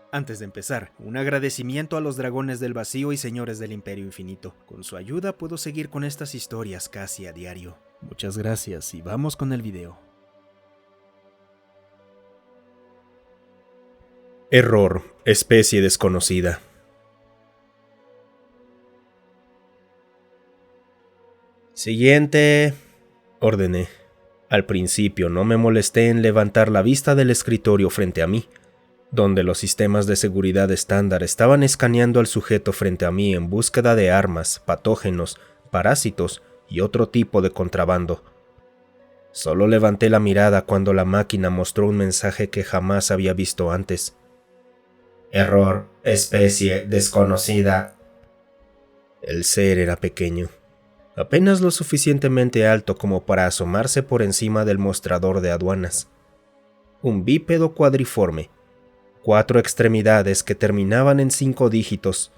Antes de empezar, un agradecimiento a los dragones del vacío y señores del Imperio Infinito. Con su ayuda puedo seguir con estas historias casi a diario. Muchas gracias y vamos con el video. Error, especie desconocida. Siguiente, ordené. Al principio no me molesté en levantar la vista del escritorio frente a mí, donde los sistemas de seguridad estándar estaban escaneando al sujeto frente a mí en búsqueda de armas, patógenos, parásitos y otro tipo de contrabando. Solo levanté la mirada cuando la máquina mostró un mensaje que jamás había visto antes. Error, especie desconocida. El ser era pequeño, apenas lo suficientemente alto como para asomarse por encima del mostrador de aduanas. Un bípedo cuadriforme, 4 extremidades que terminaban en 5 dígitos.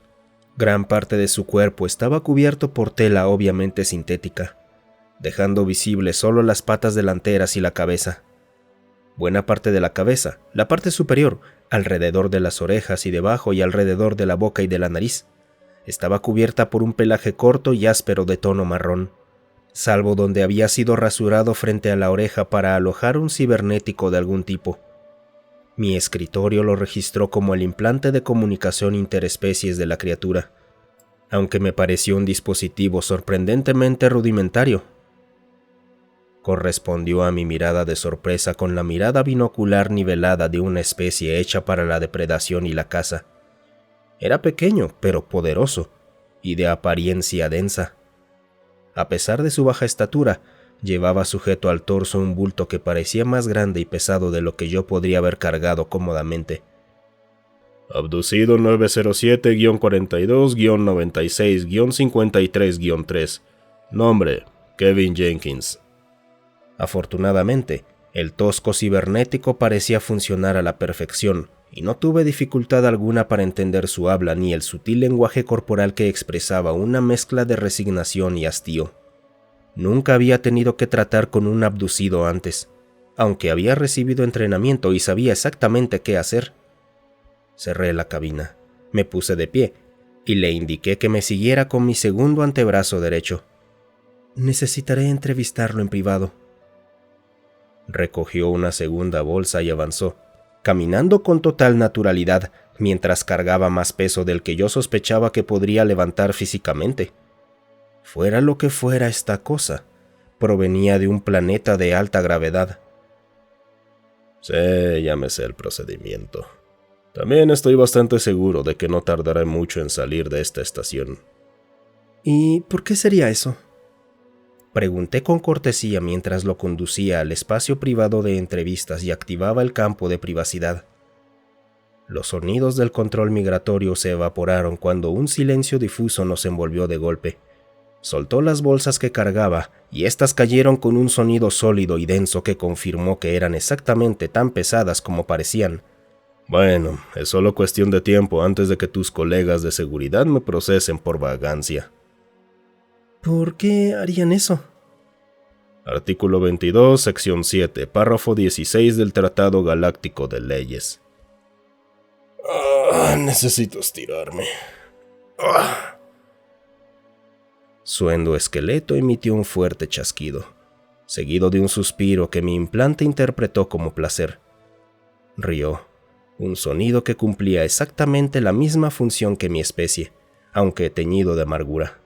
Gran parte de su cuerpo estaba cubierto por tela obviamente sintética, dejando visibles solo las patas delanteras y la cabeza. Buena parte de la cabeza, la parte superior, alrededor de las orejas y debajo y alrededor de la boca y de la nariz, estaba cubierta por un pelaje corto y áspero de tono marrón, salvo donde había sido rasurado frente a la oreja para alojar un cibernético de algún tipo. Mi escritorio lo registró como el implante de comunicación interespecies de la criatura, aunque me pareció un dispositivo sorprendentemente rudimentario. Correspondió a mi mirada de sorpresa con la mirada binocular nivelada de una especie hecha para la depredación y la caza. Era pequeño, pero poderoso, y de apariencia densa. A pesar de su baja estatura, llevaba sujeto al torso un bulto que parecía más grande y pesado de lo que yo podría haber cargado cómodamente. Abducido 907-42-96-53-3. Nombre, Kevin Jenkins. Afortunadamente, el tosco cibernético parecía funcionar a la perfección, y no tuve dificultad alguna para entender su habla ni el sutil lenguaje corporal que expresaba una mezcla de resignación y hastío. Nunca había tenido que tratar con un abducido antes, aunque había recibido entrenamiento y sabía exactamente qué hacer. Cerré la cabina, me puse de pie y le indiqué que me siguiera con mi segundo antebrazo derecho. Necesitaré entrevistarlo en privado. Recogió una segunda bolsa y avanzó, caminando con total naturalidad, mientras cargaba más peso del que yo sospechaba que podría levantar físicamente. Fuera lo que fuera esta cosa, provenía de un planeta de alta gravedad. Sí, ya me sé el procedimiento. También estoy bastante seguro de que no tardaré mucho en salir de esta estación. ¿Y por qué sería eso? Pregunté con cortesía mientras lo conducía al espacio privado de entrevistas y activaba el campo de privacidad. Los sonidos del control migratorio se evaporaron cuando un silencio difuso nos envolvió de golpe. Soltó las bolsas que cargaba y éstas cayeron con un sonido sólido y denso que confirmó que eran exactamente tan pesadas como parecían. Bueno, es solo cuestión de tiempo antes de que tus colegas de seguridad me procesen por vagancia. ¿Por qué harían eso? Artículo 22, sección 7, párrafo 16 del Tratado Galáctico de Leyes. Necesito estirarme. Su endoesqueleto emitió un fuerte chasquido, seguido de un suspiro que mi implante interpretó como placer. Rió, un sonido que cumplía exactamente la misma función que mi especie, aunque teñido de amargura.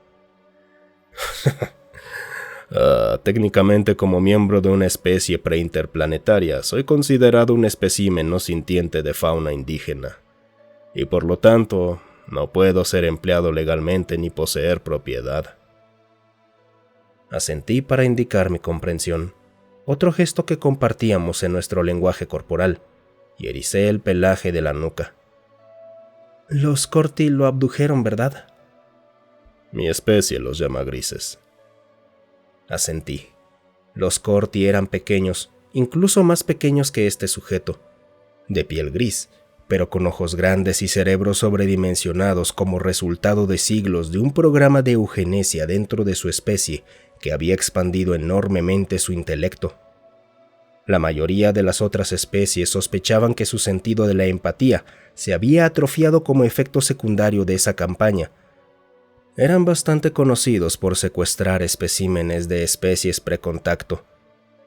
Técnicamente, como miembro de una especie preinterplanetaria, soy considerado un espécimen no sintiente de fauna indígena, y por lo tanto, no puedo ser empleado legalmente ni poseer propiedad. Asentí para indicar mi comprensión, otro gesto que compartíamos en nuestro lenguaje corporal, y ericé el pelaje de la nuca. Los Corti lo abdujeron, ¿verdad? Mi especie los llama grises. Asentí. Los Corti eran pequeños, incluso más pequeños que este sujeto, de piel gris, pero con ojos grandes y cerebros sobredimensionados como resultado de siglos de un programa de eugenesia dentro de su especie que había expandido enormemente su intelecto. La mayoría de las otras especies sospechaban que su sentido de la empatía se había atrofiado como efecto secundario de esa campaña. Eran bastante conocidos por secuestrar especímenes de especies precontacto,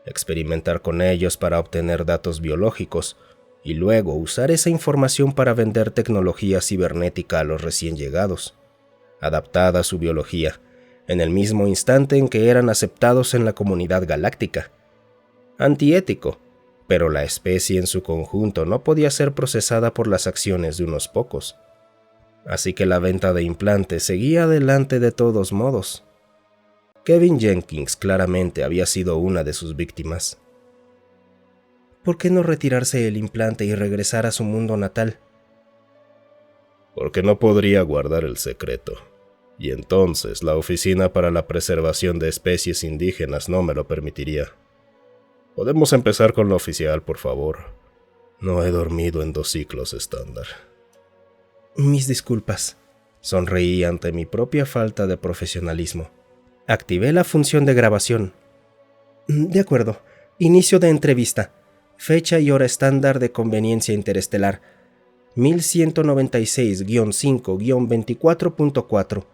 experimentar con ellos para obtener datos biológicos y luego usar esa información para vender tecnología cibernética a los recién llegados, adaptada a su biología, en el mismo instante en que eran aceptados en la comunidad galáctica. Antiético, pero la especie en su conjunto no podía ser procesada por las acciones de unos pocos. Así que la venta de implantes seguía adelante de todos modos. Kevin Jenkins claramente había sido una de sus víctimas. ¿Por qué no retirarse el implante y regresar a su mundo natal? Porque no podría guardar el secreto. Y entonces la Oficina para la Preservación de Especies Indígenas no me lo permitiría. Podemos empezar con lo oficial, por favor. No he dormido en 2 ciclos estándar. Mis disculpas. Sonreí ante mi propia falta de profesionalismo. Activé la función de grabación. De acuerdo. Inicio de entrevista. Fecha y hora estándar de conveniencia interestelar. 1196-5-24.4.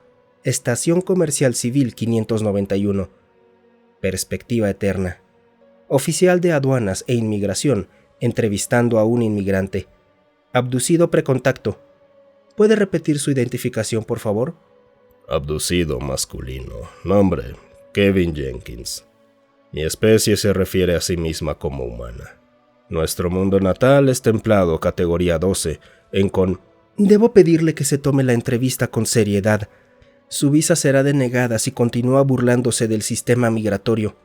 Estación Comercial Civil 591. Perspectiva eterna. Oficial de aduanas e inmigración, entrevistando a un inmigrante. Abducido precontacto. ¿Puede repetir su identificación, por favor? Abducido masculino. Nombre: Kevin Jenkins. Mi especie se refiere a sí misma como humana. Nuestro mundo natal es templado, categoría 12, Debo pedirle que se tome la entrevista con seriedad. Su visa será denegada si continúa burlándose del sistema migratorio.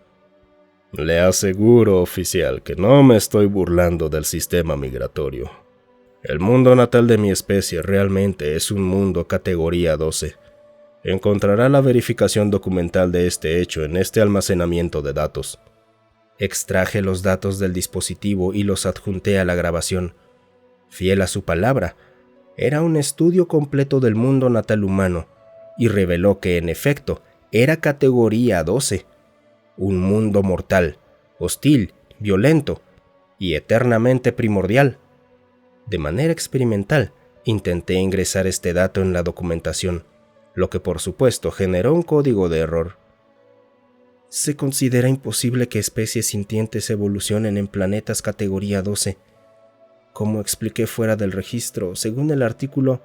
Le aseguro, oficial, que no me estoy burlando del sistema migratorio. El mundo natal de mi especie realmente es un mundo categoría 12. Encontrará la verificación documental de este hecho en este almacenamiento de datos. Extraje los datos del dispositivo y los adjunté a la grabación. Fiel a su palabra, era un estudio completo del mundo natal humano y reveló que, en efecto, era categoría 12. Un mundo mortal, hostil, violento y eternamente primordial. De manera experimental, intenté ingresar este dato en la documentación, lo que por supuesto generó un código de error. Se considera imposible que especies sintientes evolucionen en planetas categoría 12. Como expliqué fuera del registro, según el artículo,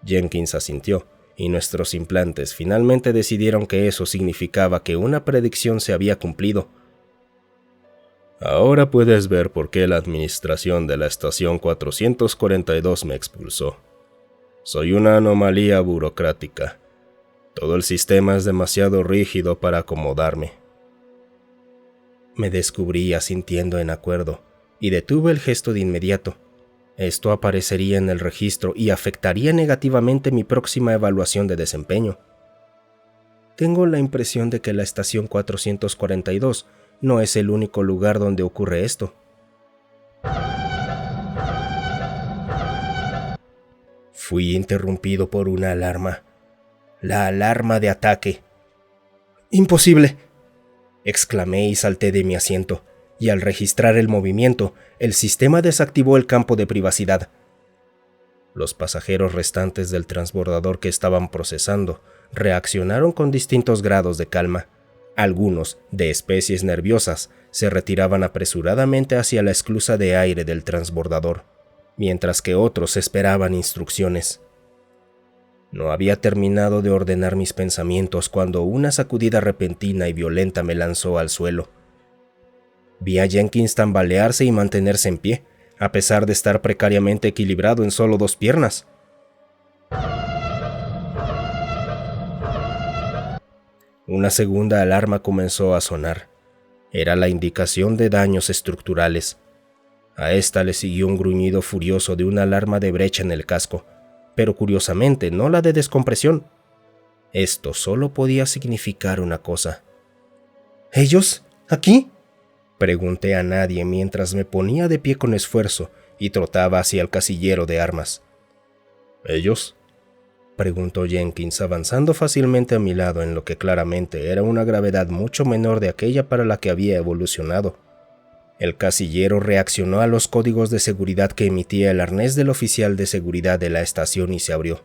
Jenkins asintió, y nuestros implantes finalmente decidieron que eso significaba que una predicción se había cumplido. Ahora puedes ver por qué la administración de la estación 442 me expulsó. Soy una anomalía burocrática. Todo el sistema es demasiado rígido para acomodarme. Me descubrí asintiendo en acuerdo, y detuve el gesto de inmediato. Esto aparecería en el registro y afectaría negativamente mi próxima evaluación de desempeño. Tengo la impresión de que la estación 442 no es el único lugar donde ocurre esto. Fui interrumpido por una alarma. La alarma de ataque. ¡Imposible!, exclamé y salté de mi asiento, y al registrar el movimiento, el sistema desactivó el campo de privacidad. Los pasajeros restantes del transbordador que estaban procesando reaccionaron con distintos grados de calma. Algunos, de especies nerviosas, se retiraban apresuradamente hacia la esclusa de aire del transbordador, mientras que otros esperaban instrucciones. No había terminado de ordenar mis pensamientos cuando una sacudida repentina y violenta me lanzó al suelo. Vi a Jenkins tambalearse y mantenerse en pie, a pesar de estar precariamente equilibrado en solo 2 piernas. Una segunda alarma comenzó a sonar. Era la indicación de daños estructurales. A esta le siguió un gruñido furioso de una alarma de brecha en el casco, pero curiosamente no la de descompresión. Esto solo podía significar una cosa. ¿Ellos? ¿Aquí?, pregunté a nadie mientras me ponía de pie con esfuerzo y trotaba hacia el casillero de armas. ¿Ellos?, preguntó Jenkins, avanzando fácilmente a mi lado en lo que claramente era una gravedad mucho menor de aquella para la que había evolucionado. El casillero reaccionó a los códigos de seguridad que emitía el arnés del oficial de seguridad de la estación y se abrió.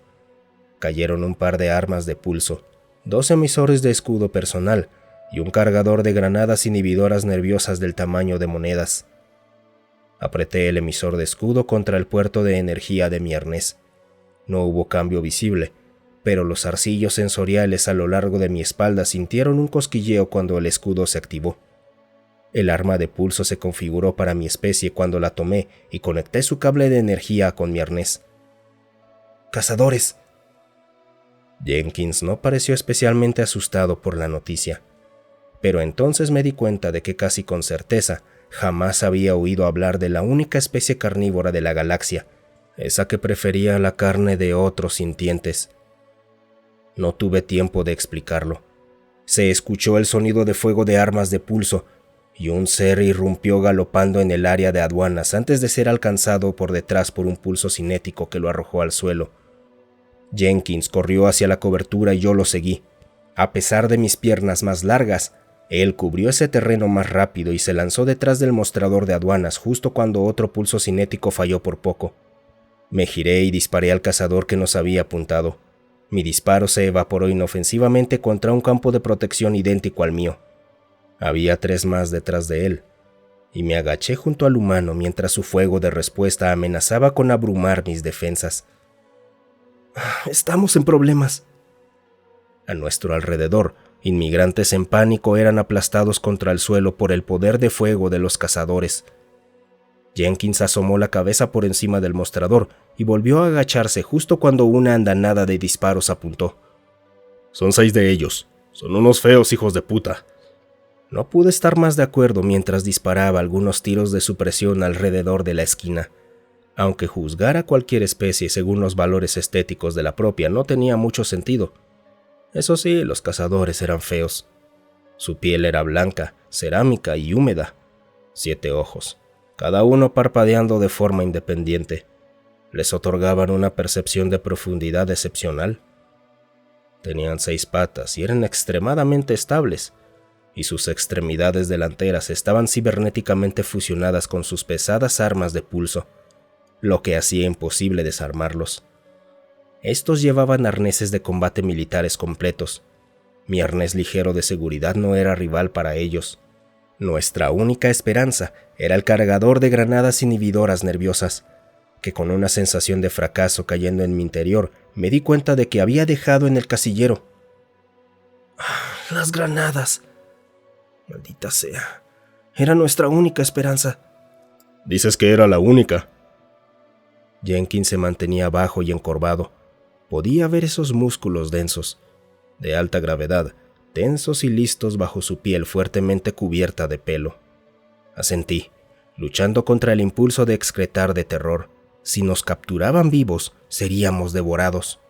Cayeron un par de armas de pulso, 2 emisores de escudo personal y un cargador de granadas inhibidoras nerviosas del tamaño de monedas. Apreté el emisor de escudo contra el puerto de energía de mi arnés. No hubo cambio visible, pero los zarcillos sensoriales a lo largo de mi espalda sintieron un cosquilleo cuando el escudo se activó. El arma de pulso se configuró para mi especie cuando la tomé y conecté su cable de energía con mi arnés. ¡Cazadores! Jenkins no pareció especialmente asustado por la noticia, pero entonces me di cuenta de que casi con certeza jamás había oído hablar de la única especie carnívora de la galaxia, esa que prefería la carne de otros sintientes. No tuve tiempo de explicarlo. Se escuchó el sonido de fuego de armas de pulso y un ser irrumpió galopando en el área de aduanas antes de ser alcanzado por detrás por un pulso cinético que lo arrojó al suelo. Jenkins corrió hacia la cobertura y yo lo seguí. A pesar de mis piernas más largas, él cubrió ese terreno más rápido y se lanzó detrás del mostrador de aduanas justo cuando otro pulso cinético falló por poco. Me giré y disparé al cazador que nos había apuntado. Mi disparo se evaporó inofensivamente contra un campo de protección idéntico al mío. Había 3 más detrás de él, y me agaché junto al humano mientras su fuego de respuesta amenazaba con abrumar mis defensas. «Estamos en problemas». A nuestro alrededor, inmigrantes en pánico eran aplastados contra el suelo por el poder de fuego de los cazadores. Jenkins asomó la cabeza por encima del mostrador y volvió a agacharse justo cuando una andanada de disparos apuntó. «Son 6 de ellos. Son unos feos hijos de puta». No pude estar más de acuerdo mientras disparaba algunos tiros de supresión alrededor de la esquina. Aunque juzgar a cualquier especie según los valores estéticos de la propia no tenía mucho sentido. Eso sí, los cazadores eran feos. Su piel era blanca, cerámica y húmeda. 7 ojos, cada uno parpadeando de forma independiente. Les otorgaban una percepción de profundidad excepcional. Tenían 6 patas y eran extremadamente estables, y sus extremidades delanteras estaban cibernéticamente fusionadas con sus pesadas armas de pulso, lo que hacía imposible desarmarlos. Estos llevaban arneses de combate militares completos. Mi arnés ligero de seguridad no era rival para ellos. Nuestra única esperanza era el cargador de granadas inhibidoras nerviosas, que con una sensación de fracaso cayendo en mi interior, me di cuenta de que había dejado en el casillero. «Las granadas. Maldita sea. Era nuestra única esperanza». «Dices que era la única». Jenkins se mantenía bajo y encorvado. Podía ver esos músculos densos, de alta gravedad, tensos y listos bajo su piel fuertemente cubierta de pelo. Asentí, luchando contra el impulso de excretar de terror. Si nos capturaban vivos, seríamos devorados.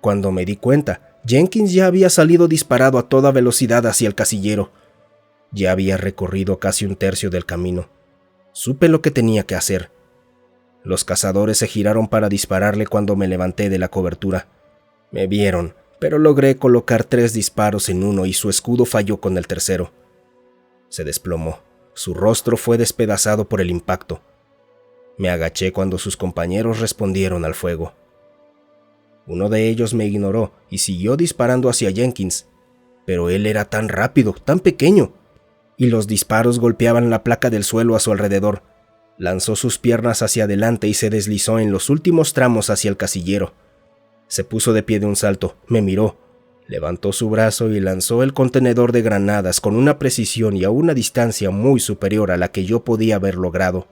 Cuando me di cuenta, Jenkins ya había salido disparado a toda velocidad hacia el casillero. Ya había recorrido casi un tercio del camino. Supe lo que tenía que hacer. Los cazadores se giraron para dispararle cuando me levanté de la cobertura. Me vieron, pero logré colocar 3 disparos en uno y su escudo falló con el tercero. Se desplomó. Su rostro fue despedazado por el impacto. Me agaché cuando sus compañeros respondieron al fuego. Uno de ellos me ignoró y siguió disparando hacia Jenkins, pero él era tan rápido, tan pequeño, y los disparos golpeaban la placa del suelo a su alrededor. Lanzó sus piernas hacia adelante y se deslizó en los últimos tramos hacia el casillero. Se puso de pie de un salto, me miró, levantó su brazo y lanzó el contenedor de granadas con una precisión y a una distancia muy superior a la que yo podía haber logrado.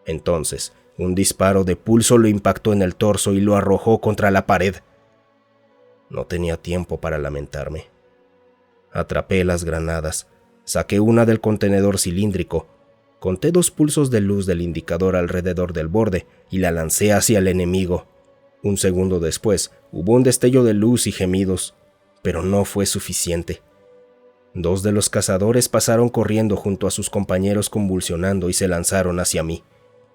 Entonces, un disparo de pulso lo impactó en el torso y lo arrojó contra la pared. No tenía tiempo para lamentarme. Atrapé las granadas, saqué una del contenedor cilíndrico, conté 2 pulsos de luz del indicador alrededor del borde y la lancé hacia el enemigo. Un segundo después, hubo un destello de luz y gemidos, pero no fue suficiente. 2 de los cazadores pasaron corriendo junto a sus compañeros convulsionando y se lanzaron hacia mí.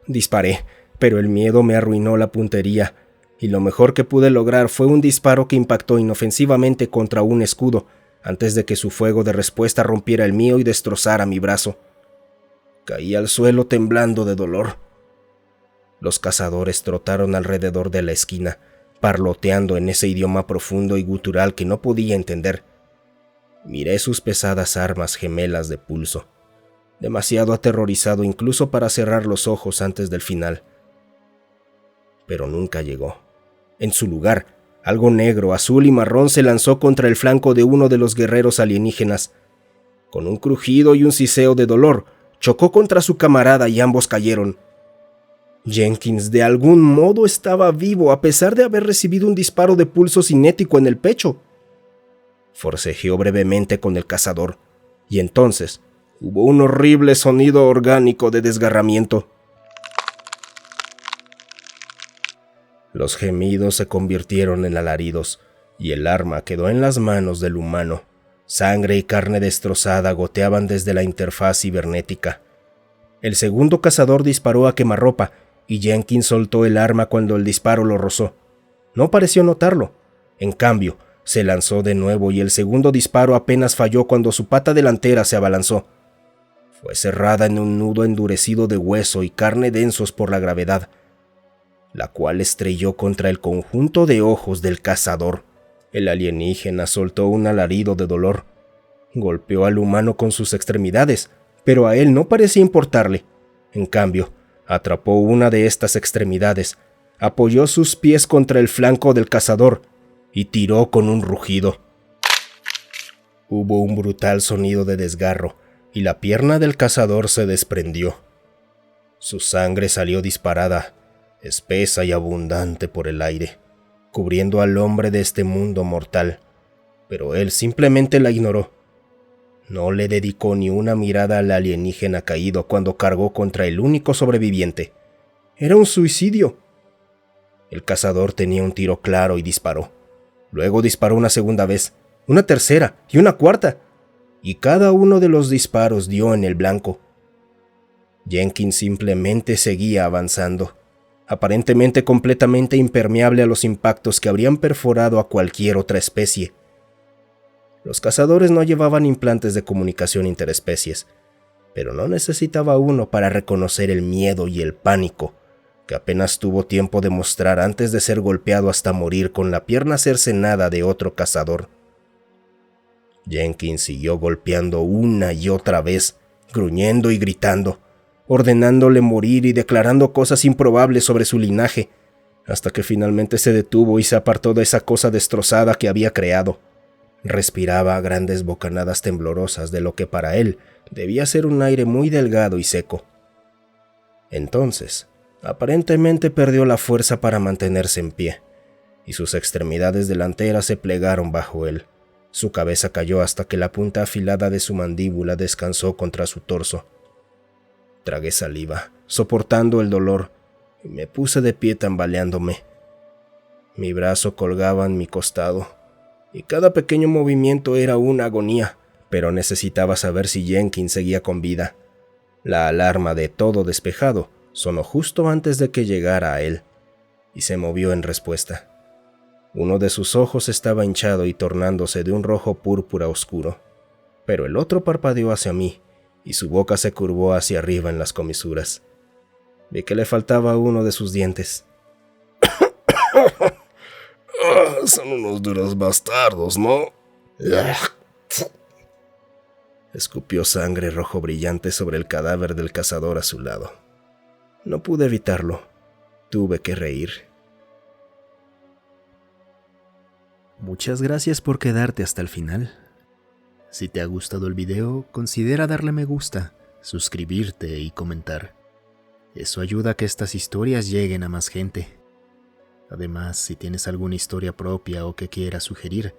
Disparé, pero el miedo me arruinó la puntería, y lo mejor que pude lograr fue un disparo que impactó inofensivamente contra un escudo, antes de que su fuego de respuesta rompiera el mío y destrozara mi brazo. Caí al suelo temblando de dolor. Los cazadores trotaron alrededor de la esquina, parloteando en ese idioma profundo y gutural que no podía entender. Miré sus pesadas armas gemelas de pulso, demasiado aterrorizado incluso para cerrar los ojos antes del final. Pero nunca llegó. En su lugar, algo negro, azul y marrón se lanzó contra el flanco de uno de los guerreros alienígenas. Con un crujido y un siseo de dolor, chocó contra su camarada y ambos cayeron. Jenkins de algún modo estaba vivo a pesar de haber recibido un disparo de pulso cinético en el pecho. Forcejeó brevemente con el cazador, y entonces hubo un horrible sonido orgánico de desgarramiento. Los gemidos se convirtieron en alaridos, y el arma quedó en las manos del humano. Sangre y carne destrozada goteaban desde la interfaz cibernética. El segundo cazador disparó a quemarropa, y Jenkins soltó el arma cuando el disparo lo rozó. No pareció notarlo. En cambio, se lanzó de nuevo y el segundo disparo apenas falló cuando su pata delantera se abalanzó. Fue cerrada en un nudo endurecido de hueso y carne densos por la gravedad, la cual estrelló contra el conjunto de ojos del cazador. El alienígena soltó un alarido de dolor. Golpeó al humano con sus extremidades, pero a él no parecía importarle. En cambio, atrapó una de estas extremidades, apoyó sus pies contra el flanco del cazador y tiró con un rugido. Hubo un brutal sonido de desgarro y la pierna del cazador se desprendió. Su sangre salió disparada, espesa y abundante por el aire, cubriendo al hombre de este mundo mortal, pero él simplemente la ignoró. No le dedicó ni una mirada al alienígena caído cuando cargó contra el único sobreviviente. Era un suicidio. El cazador tenía un tiro claro y disparó. Luego disparó una segunda vez, una tercera y una cuarta, y cada uno de los disparos dio en el blanco. Jenkins simplemente seguía avanzando, aparentemente completamente impermeable a los impactos que habrían perforado a cualquier otra especie. Los cazadores no llevaban implantes de comunicación interespecies, pero no necesitaba uno para reconocer el miedo y el pánico que apenas tuvo tiempo de mostrar antes de ser golpeado hasta morir con la pierna cercenada de otro cazador. Jenkins siguió golpeando una y otra vez, gruñendo y gritando, ordenándole morir y declarando cosas improbables sobre su linaje, hasta que finalmente se detuvo y se apartó de esa cosa destrozada que había creado. Respiraba a grandes bocanadas temblorosas de lo que para él debía ser un aire muy delgado y seco. Entonces, aparentemente perdió la fuerza para mantenerse en pie, y sus extremidades delanteras se plegaron bajo él. Su cabeza cayó hasta que la punta afilada de su mandíbula descansó contra su torso. Tragué saliva, soportando el dolor, y me puse de pie tambaleándome. Mi brazo colgaba en mi costado, y cada pequeño movimiento era una agonía, pero necesitaba saber si Jenkins seguía con vida. La alarma de todo despejado sonó justo antes de que llegara a él, y se movió en respuesta. Uno de sus ojos estaba hinchado y tornándose de un rojo púrpura oscuro, pero el otro parpadeó hacia mí, y su boca se curvó hacia arriba en las comisuras. Vi que le faltaba uno de sus dientes. Son unos duros bastardos, ¿no? Escupió sangre rojo brillante sobre el cadáver del cazador a su lado. No pude evitarlo. Tuve que reír. Muchas gracias por quedarte hasta el final. Si te ha gustado el video, considera darle me gusta, suscribirte y comentar. Eso ayuda a que estas historias lleguen a más gente. Además, si tienes alguna historia propia o que quieras sugerir,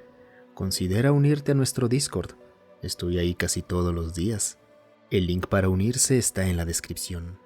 considera unirte a nuestro Discord. Estoy ahí casi todos los días. El link para unirse está en la descripción.